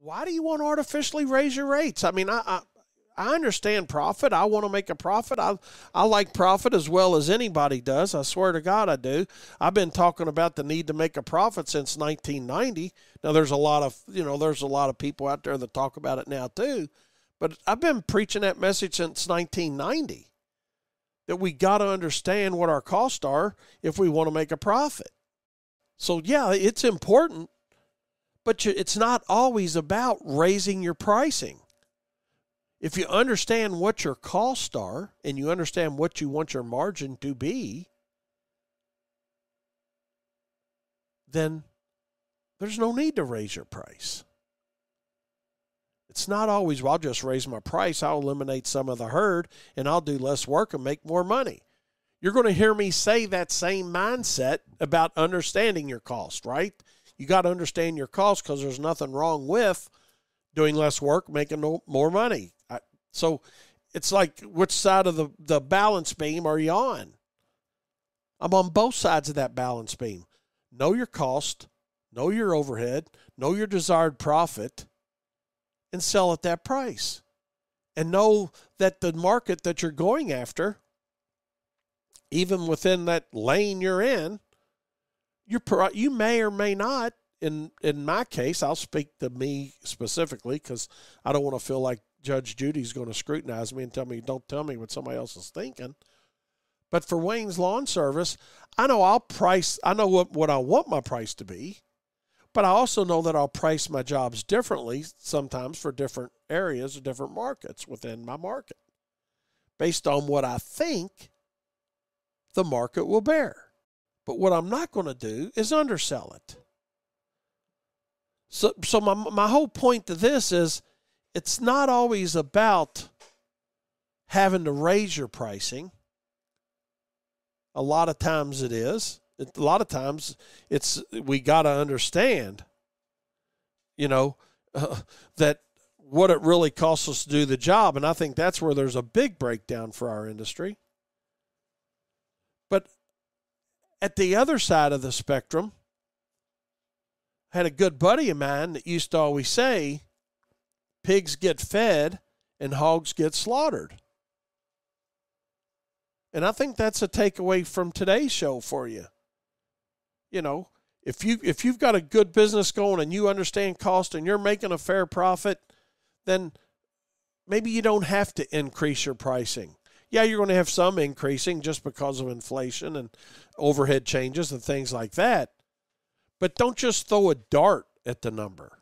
why do you want to artificially raise your rates? I mean, I understand profit. I want to make a profit. I like profit as well as anybody does. I swear to God I do. I've been talking about the need to make a profit since 1990. Now there's a lot of people out there that talk about it now too. But I've been preaching that message since 1990, that we got to understand what our costs are if we want to make a profit. So yeah, it's important, but it's not always about raising your pricing. If you understand what your costs are and you understand what you want your margin to be, then there's no need to raise your price. It's not always, well, I'll just raise my price, I'll eliminate some of the herd, and I'll do less work and make more money. You're going to hear me say that same mindset about understanding your cost, right? You got to understand your cost, because there's nothing wrong with doing less work, making more money. So it's like, which side of the balance beam are you on? I'm on both sides of that balance beam. Know your cost, know your overhead, know your desired profit, and sell at that price. And know that the market that you're going after, even within that lane you're in, you may or may not, in my case, I'll speak to me specifically, because I don't want to feel like Judge Judy's going to scrutinize me and don't tell me what somebody else is thinking. But for Wayne's Lawn Service, I know what I want my price to be, but I also know that I'll price my jobs differently sometimes for different areas or different markets within my market, based on what I think the market will bear. But what I'm not going to do is undersell it. So my whole point to this is, it's not always about having to raise your pricing. A lot of times it is. A lot of times we got to understand, that what it really costs us to do the job. And I think that's where there's a big breakdown for our industry. But at the other side of the spectrum, I had a good buddy of mine that used to always say, pigs get fed and hogs get slaughtered. And I think that's a takeaway from today's show for you. If you've got a good business going and you understand cost and you're making a fair profit, then maybe you don't have to increase your pricing. Yeah, you're going to have some increasing just because of inflation and overhead changes and things like that. But don't just throw a dart at the number.